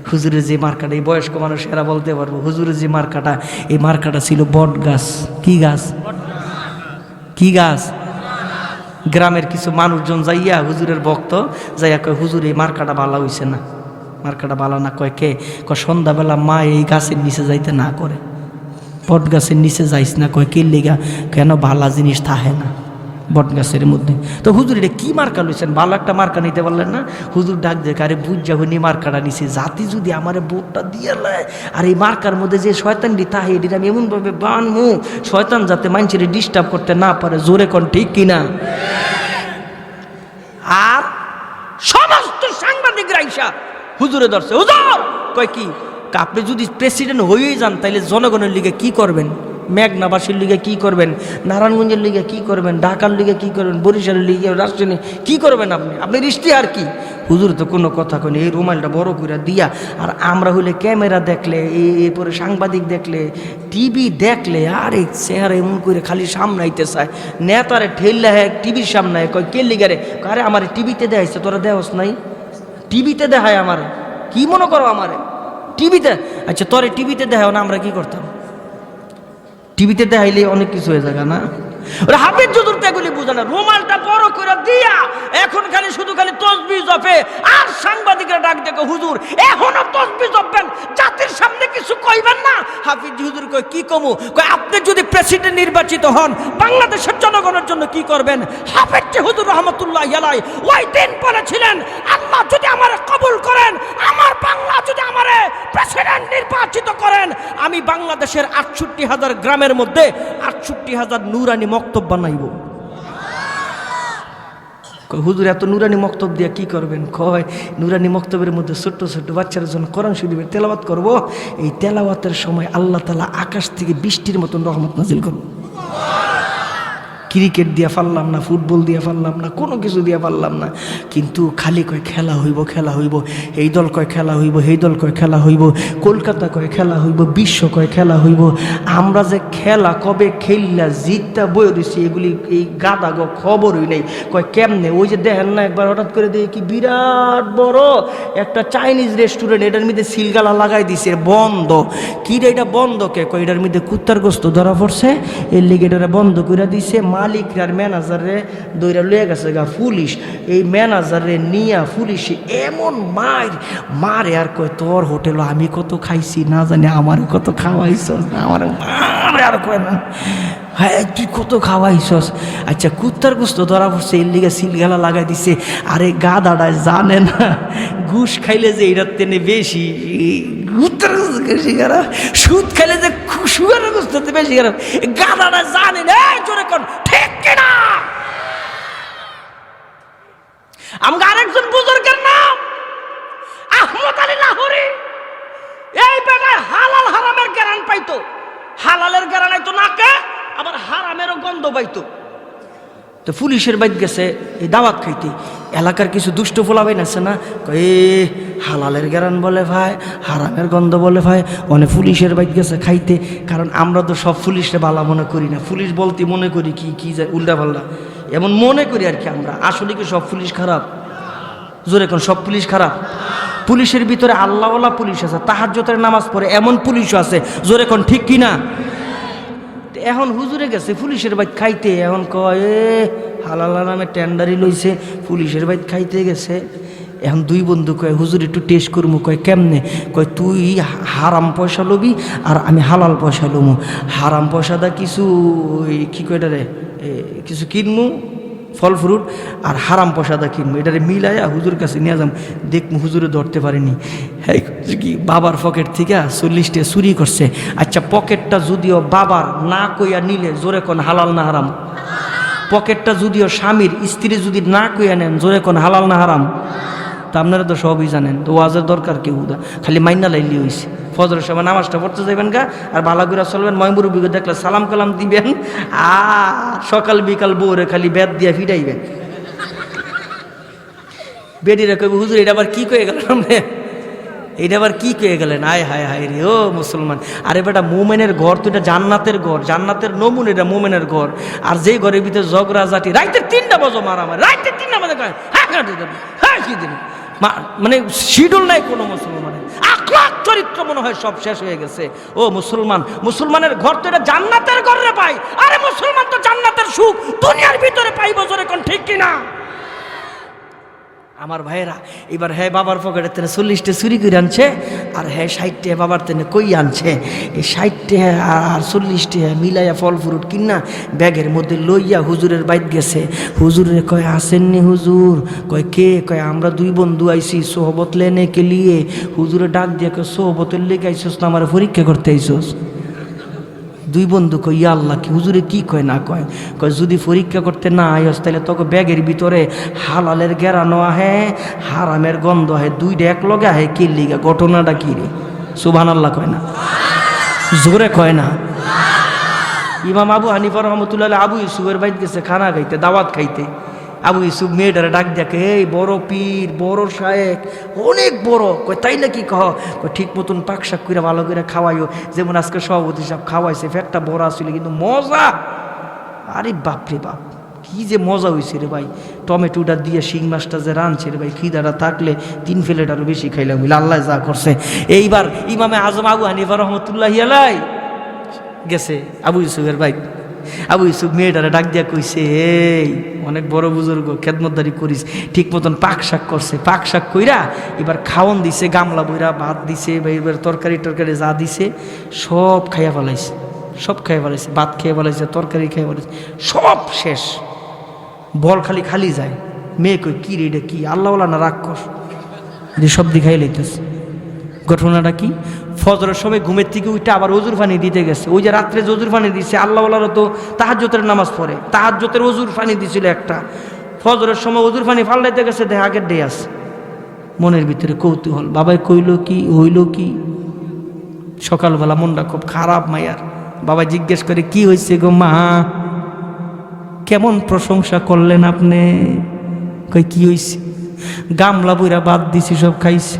হুজুরের যে মার্কাটা, এই বয়স্ক মানুষ এরা বলতে পারবো, হুজুরের যে মার্কাটা, এই মার্কাটা ছিল বট গাছ। কি গাছ? কি গাছ? গ্রামের কিছু মানুষজন যাইয়া হুজুরের ভক্ত যাইয়া কয়, হুজুর এই মার্কাটা ভালো হইছে না, মার্কাটা ভালো না। কয় কে? কয় সন্ধ্যাবেলা মা এই গাছের নিচে যাইতে না করে, বট গাছের নিচে যাইস না। কয় কে লেগা? কেন ভালা জিনিস থাকে না বট গাছের মধ্যে। তো হুজুর এটা কি মার্কা লইছেন? ভালো একটা মার্কা নিতে পারলেন না? হুজুর ডাক দেখ, আরে বুঝ যখনই মার্কাটা নিছে, জাতি যদি আমার বোটটা দিয়ে নেয়, আর এই মার্কার মধ্যে যে শয়তানটি তাহে এটির আমি এমনভাবে বানমু, শয়তান যাতে মানুষের ডিস্টার্ব করতে না পারে। জোরে কোন ঠিক কিনা? আর সমস্ত সাংবাদিকরা আইসা হুজুরে ধরছে। হুজুর কয় কি? আপনি যদি প্রেসিডেন্ট হয়েই যান, তাইলে জনগণের লিগে কি করবেন? মেঘনাবাসীর লিগে কি করবেন? নারায়ণগঞ্জের লিগে কি করবেন? ঢাকার লিগে কি করবেন? বরিশালের লিগে, রাজধানী কি করবেন আপনি? আপনার ইশতেহার কি? হুজুর তো কোনো কথা কয়নি, এই রুমালটা বড় করে দিয়া। আর আমরা হইলে ক্যামেরা দেখলে, এরপরে সাংবাদিক দেখলে, টিভি দেখলে, আরে চেহারা এমন করে খালি সামনাইতে চায়, নেতারে ঠেললে হ্যাঁ টিভির সামনে কয় কে লিগারে? আরে আমার টিভিতে দেখাইছে, তোরা দেওস নাই? টিভিতে দেখায় আমারে, কি মনে করো আমারে টিভিতে? আচ্ছা তোরে টিভিতে দেখাও না, আমরা কি করতাম? টিভিতে দেখাইলে অনেক কিছু হয়ে যাবে না? ওরা হাফিজ হুজুর তো এগুলি বুঝে না, রুমালটা বড় করে দিয়া এখন খালি শুধু খালি তসবিহ জপে। আর সাংবাদিকরা ডাক দেখো, হুজুর এখনো তসবিহ জপবেন, জাতির সামনে কিছু কইবেন না? হাফিজ হুজুর কয় কি কমু? কয় আপনি যদি প্রেসিডেন্ট নির্বাচিত হন, বাংলাদেশের জনগণের জন্য কি করবেন? হাফিজ হুজুর রহমতুল্লাহ আলাই ওই দিন বলেছিলেন, আল্লাহ যদি আমারে কবুল করেন, আমার বাংলা যদি আমারে প্রেসিডেন্ট নির্বাচিত করেন, আমি বাংলাদেশের 68,000 গ্রামের মধ্যে 68,000 নুরানি মক্তব বানাইব। কয় হুজুর এত নুরানি মক্তব দিয়া কি করবেন? কয় নুরানি মক্তবের মধ্যে ছোট্ট ছোট্ট বাচ্চাদের জন্য কোরআন শরীফের তেলাওয়াত করব, এই তেলাওয়াতের সময় আল্লাহ তাআলা আকাশ থেকে বৃষ্টির মতন রহমত নাজিল করব। ক্রিকেট দিয়া পারলাম না, ফুটবল দিয়া পারলাম না, কোনো কিছু দিয়া পারলাম না, কিন্তু খালি কয় খেলা হইব, খেলা হইব, এই দল কয় খেলা হইব, এই দল কয় খেলা হইব, কলকাতা কয় খেলা হইব, বিশ্ব কয় খেলা হইব। আমরা যে খেলা কবে খেললা জিতটা বই দিছি এগুলি এই গাদা গো খবর হই নাই। কয় কেমনে? ওই যে দেখেন না একবার হঠাৎ করে দেখি কি বিরাট বড় একটা চাইনিজ রেস্টুরেন্ট, এটার মধ্যে সিলগালা লাগাই দিছে বন্ধ। কি রে এটা বন্ধ কে? কয় এটার মধ্যে কুত্তার গোস্ত ধরা পড়ছে, এর লিগে এটা বন্ধ করে দিছে। মালিকরা আর ম্যানেজারে দইরা লয়ে গেছে গা পুলিশ, এই ম্যানেজারে নিয়া পুলিশে এমন মারে আর কয় তোর হোটেল আমি কত খাইছি না জানি, আমার কত খাওয়াইছস, আমার মারে আর কয় না হ্যাঁ তুই কত খাওয়াইছস। আচ্ছা কুত্তার গোস্ত ধরা পড়ছে এর লিগে সিলগালা লাগাই দিছে। আরে গাদাটায় জানে না ঘুষ খাইলে যে এটার তেনে বেশি, কুত্তার গোস্ত বেশি খারাপ, সুদ খাইলে যে সুগারের গোস্ত বেশি খারাপ, গাদাটা জানে না। জোরে কোন ঠিক কিনা? আমরা আরেকজন বুজুর্গের নাম আহমদ আলী লাহোরী। এই বেটায় হালাল হারামের জ্ঞান পাইতো, হালালের জ্ঞান আইতো নাকে, আবার হারামেরও গন্ধ পাইতো। তো পুলিশের বাইত গেছে এই দাওয়াত খাইতে, এলাকার কিছু দুষ্ট ফোলাবাইন আছে না, এ হালালের জ্ঞান বলে ভাই, হারামের গন্ধ বলে ভাই, মানে পুলিশের বাইত গেছে খাইতে। কারণ আমরা তো সব পুলিশে ভালো মনে করি না, পুলিশ বলতে মনে করি কি কি যায় উল্টা পাল্টা এমন মনে করি আর কি আমরা। আসলে কি সব পুলিশ খারাপ? জোরে কোন সব পুলিশ খারাপ? পুলিশের ভিতরে আল্লাহওয়ালা পুলিশ আছে, তাহাজ্জুদের নামাজ পড়ে এমন পুলিশও আছে। জোরে কোন ঠিক কিনা? এখন হুজুরে গেছে পুলিশের বাইত খাইতে, এখন কয় হালাল নামে টেন্ডারি লইছে, পুলিশের বাইত খাইতে গেছে। এখন দুই বন্ধু কয় হুজুর একটু টেস্ট করবো। কয় কেমনে? কয় তুই হারাম পয়সা লবি আর আমি হালাল পয়সা লমু, হারাম পয়সাটা কিছু কি কয় এটারে কিছু কিনমু ফল ফ্রুট, আর হারাম পয়সাটা কিনবো, এটারে মিলাইয়া হুজুর কাছে নিয়ে যাম, দেখবো হুজুরে ধরতে পারিনি। হ্যাঁ কি বাবার পকেট থেকে 40টা চুরি করছে। আচ্ছা পকেটটা যদিও বাবার না কইয়া নিলে জোরে কোন হালাল না হারাম? পকেটটা যদিও স্বামীর স্ত্রী যদি না কইয়া নেন জোরে কোন হালাল না হারাম? তা আপনারা তো সবই জানেন, তো ওয়াজের দরকার কেউ খালি মাইনা লাইলি হয়েছে। ফজরের সময় নামাজটা পড়তে যাবেন গা, আর বালাগুড়া চলবেন, ময়মুরুবিকে দেখলে সালাম কালাম দিবেন, আর সকাল বিকাল বউরে খালি বেদ দিয়া ফিটাইবেন। বেডিরা কইব হুজুর এটা আবার কি কয়ে গেলেন আপনি, এটা আবার কি কয়ে গেলেন? আয় হায় হায় রে ও মুসলমান। আরে বেটা মোমেনের ঘর তো, এটা জান্নাতের ঘর, জান্নাতের নমুন, এটা মোমেনের ঘর। আর যেই ঘরের ভিতরে ঝগড়া জাটি, রাইতে 3টা বাজো মারামারি, রাইতে 3টা বাজে হ্যাঁ কি দিন মানে শিডিউল নাই কোনো মুসলমানের, আখলাক চরিত্র মনে হয় সব শেষ হয়ে গেছে। ও মুসলমান, মুসলমানের ঘর তো এটা জান্নাতের ঘর রে পাই। আরে মুসলমান তো জান্নাতের সুখ দুনিয়ার ভিতরে পাইব, জোরে কোন ঠিক কিনা? আমার ভাইয়েরা এবার হ্যাঁ বাবার পকেটের তেনে 40টা চুরি করে আনছে, আর হ্যাঁ 60টা বাবার তেনে কই আনছে। এই 60টা আর 40টা মিলাইয়া ফল ফ্রুট কিনা ব্যাগের মধ্যে লইয়া হুজুরের বাইত গেছে। হুজুরে কয় আসেননি হুজুর? কয় কে? কয় আমরা দুই বন্ধু আইছি সোহবত লেনে কে লিয়ে। হুজুরে ডাক দিয়ে কয় সোহবতের লেগে আইসোস না আমার পরীক্ষা করতে আইসোস? দুই বন্ধু কই ইয়া আল্লাহ, কি হুজুরে কি কয় না কয়? কয় যদি পরীক্ষা করতে না আইস তাহলে তোকে ব্যাগের ভিতরে হালালের গেরানো আহে, হারামের গন্ধ আহে, দুইটা এক লগে আহে। কি লিগা? ঘটনাটা কি রে? সুবহানাল্লাহ কয় না? জোরে কয় না? ইমাম আবু হানিফা রহমতুল্লাহ আবু ইউসুফের বাইত গেছে খানা খাইতে, দাওয়াত খাইতে। আবু ইউসুফ মেয়েটারে ডাক দেখে, এই বড় পীর, বড় শায়েক, অনেক বড়। কয় তাই নাকি? কহ ঠিক মতন পাক শাক করে ভালো করে খাওয়াইও, যেমন আজকে সভাপতি সাহেব খাওয়াইছে, ফেটটা বড় আসলে কিন্তু মজা। আরে বাপরে বাপ, কি যে মজা হয়েছে রে ভাই, টমেটোটা দিয়ে শিং মাছটা যে রাঁধছে রে ভাই, খিদাটা থাকলে 3 প্লেট আরও বেশি খাইলাম, আল্লাহ যা করছে। এইবার ইমামে আজম আবু হানিফা রহমতুল্লাহি আলাই গেছে আবু ইউসুফের ভাই। আবু ইউসুফ মেয়েটারে ডাক দিয়া কইছে, এই অনেক বড় বুজুর্গ, খেদমতদারি করিস, ঠিক মতন পাক শাক করছে, পাক শাক কইরা এবার খাওয়ন দিছে, গামলা বইরা ভাত দিছে, এবার তরকারি টরকারি যা দিছে সব খাইয়া ফেলাইছে, সব খাইয়া ফেলাইছে, ভাত খেয়ে ফেলাইছে, তরকারি খেয়ে ফেলাইছে, সব শেষ। বল খালি খালি যায়। মেয়ে কই কি রে, এটা কি আল্লাহওয়ালা না রাক্ষস? সব দিখাই লইতেছে। ঘটনাটা কি? ফজরের সময় ঘুমের থেকে উঠে আবার ওজুর পানি দিতে গেছে। ওই যে রাত্রে যে ওজুর পানি দিছে, আল্লাহওয়ালারা তো তাহাজ্জুদের নামাজ পড়ে, তাহাজ্জুদের ওজুর পানি দিছিল একটা। ফজরের সময় ওজুর পানি ফাল্লাইতে গেছে, দেখে আগের ডে আছে। মনের ভিতরে কৌতূহল, বাবাই কইল কি হইল কি। সকালবেলা মনটা খুব খারাপ মায়ার। বাবা জিজ্ঞেস করে, কি হয়েছে গো মা, কেমন প্রশংসা করলেন আপনি? কই কি হয়েছে? গামলা বইরা বাদ দিছি সব খাইছে,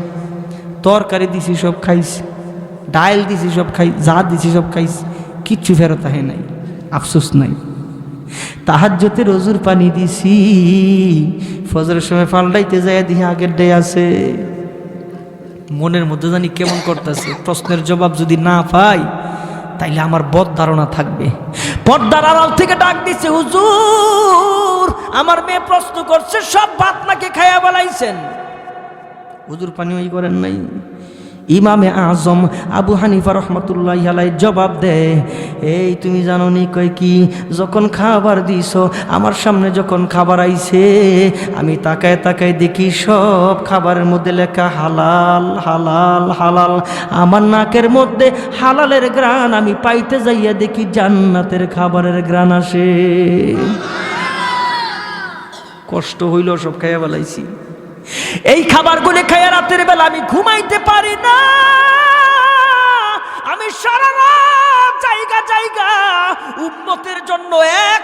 তরকারি দিছি সব খাইছে, ডাইল দিছি সব খাই, যা দিছি সব খাইছে, কিচ্ছু ফেরত আহে নাই, আফসোস নাই। তাহাজ্জুদের ওজুর পানি দিছি, ফজরের সময় পাল্টাইতে যায় দিয়ে আগের ডে আছে। মনের মধ্যে জানি কেমন করতেছে, প্রশ্নের জবাব যদি না পাই তাইলে আমার বদ ধারণা থাকবে। পর্দার আড়াল থেকে ডাক দিছে, হুজুর আমার মেয়ে প্রশ্ন করছে, সব ভাত নাকি খাইয়া বেলাইছেন? হুজুর পানি ওই করেন নাই। ইমামে আজম আবু হানিফা রহমতুল্লাহি আলাইহি জবাব দেয়, এই তুমি জানো নি? কয় কি? যখন খাবার দিছো, আমার সামনে যখন খাবার আইছে, আমি তাকায় তাকায় দেখি সব খাবারের মধ্যে লেখা হালাল হালাল হালাল। আমার নাকের মধ্যে হালালের গ্রান, আমি পাইতে যাইয়া দেখি জান্নাতের খাবারের গ্রান আসে। কষ্ট হইল, সব খাইয়া বেলাইছি। এই খাবারগুলো খাইয়া রাতের বেলা আমি ঘুমাইতে পারি না। আমি সারা রাত জায়গা জায়গা উম্মতের জন্য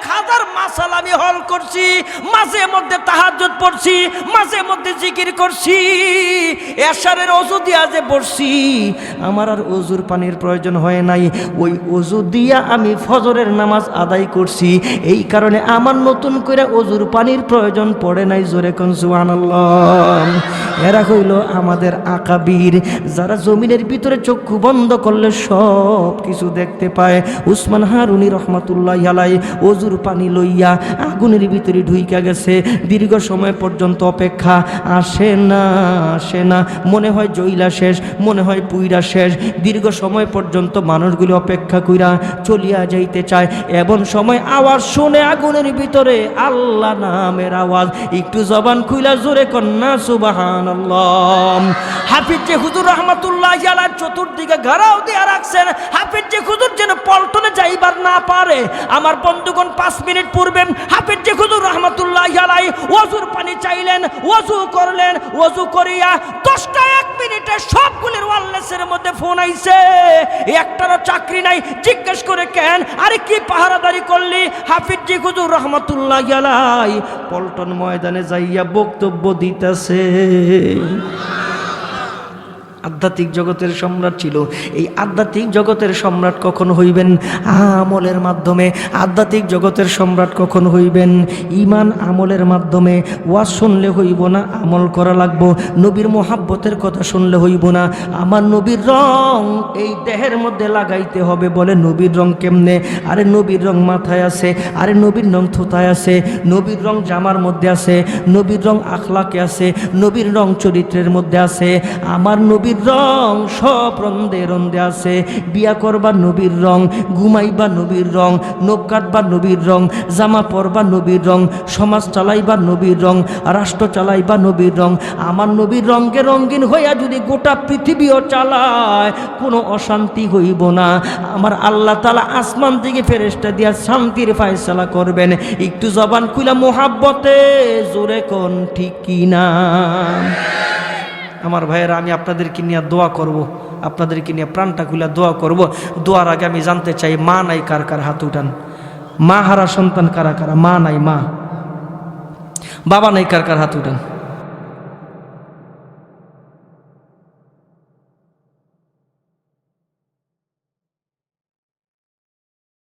1000 মাসাল আমি হল করছি, মাঝে মধ্যে তাহাজ্জুদ পড়ছি, মাঝে মধ্যে জিকির করছি, এশারের ওযু দিয়া যে পড়ছি, আমার আর ওযুর পানির প্রয়োজন হয় নাই। ওই ওযু দিয়া আমি ফজরের নামাজ আদায় করছি। এই কারণে আমার নতুন করে ওযুর পানির প্রয়োজন পড়ে নাই। জোরে কোন সুবহানাল্লাহ। এরা হইল আমাদের আকাবির, যারা জমিনের ভিতরে চক্ষু বন্ধ করলে সব কিছু দেখতে পায়। উসমান হারুনি রহমাতুল্লাহি আলাইহি ওযুর পানি লইয়া আগুনের ভিতরে ঢুইকা গেছে। দীর্ঘ সময় পর্যন্ত অপেক্ষা, আসে না আসে না, মনে হয় জইলা শেষ, মনে হয় পুইরা শেষ। দীর্ঘ সময় পর্যন্ত মানুষগুলো অপেক্ষা কইরা চলিয়া যাইতে চায়। এমন সময় আওয়াজ শুনে আগুনের ভিতরে আল্লাহ নামের আওয়াজ। একটু জবান খুইলা জোরে কন্যা সুবহানাল্লাহ। হাফিজ যে হুজুর রহমাতুল্লাহি আলাইহি চতুর্দিকে ঘেরাও দিয়া রাখছেন, হাফিজ যে হুজুর যেন পল্টনে যাইবার না পারে। আমার বন্ধুগণ 5 মিনিট পূর্বে হাফিজ যে হুজুর রহমাতুল্লাহি আলাইহি ওযুর পানি চাইলেন, ওযু করলেন, ওযু করিয়া 10টা 1 মিনিটে সবগুলোর ওয়ালেসের মধ্যে ফোন আইছে। একটারও চাকরি নাই। জিজ্ঞেস করে, কেন? আরে কি পাহারাদারি করলি? হাফিজ যে হুজুর রহমাতুল্লাহি আলাইহি পল্টন ময়দানে যাইয়া বক্তব্য দিতেছে। আধ্যাত্মিক জগতের সম্রাট ছিল। এই আধ্যাত্মিক জগতের সম্রাট কখন হইবেন? আমলের মাধ্যমে। আধ্যাত্মিক জগতের সম্রাট কখন হইবেন? ঈমান আমলের মাধ্যমে। ওয়াজ শুনলে হইব না, আমল করা লাগবো। নবীর মোহাব্বতের কথা শুনলে হইব না, আমার নবীর রং এই দেহের মধ্যে লাগাইতে হবে। বলে নবীর রং কেমনে? আরে নবীর রং মাথায় আছে, আরে নবীর রং থুতায় আছে, নবীর রং জামার মধ্যে আছে, নবীর রং আখলাকে আছে, নবীর রং চরিত্রের মধ্যে আছে। আমার নবীর রং সব রন্দে রন্দে আছে। বিয়া করবা নবীর রং, ঘুমাইবা নবীর রং, নখ কাটবা নবীর রং, জামা পরবা নবীর রং, সমাজ চালাইবা নবীর রং, রাষ্ট্র চালাইবা নবীর রং। আমার নবীর রঙে রঙিন হইয়া যদি গোটা পৃথিবীও চালায়, কোনো অশান্তি হইব না। আমার আল্লাহ তাআলা আসমান থেকে ফেরেশতা দিয়া শান্তির ফয়সালা করবেন। একটু জবান খুলা মোহাব্বতে জোরে কোন ঠিক কিনা? আমার ভাইয়েরা, আমি আপনাদেরকে নিয়ে দোয়া করব, আপনাদেরকে নিয়ে প্রাণটা খুলে দোয়া করব। দোয়ার আগে আমি জানতে চাই, মা নাই কার কার? হাত উঠান। মা হারা সন্তান কারা কারা? মা নাই, মা বাবা নাই কার কার? হাত উঠান।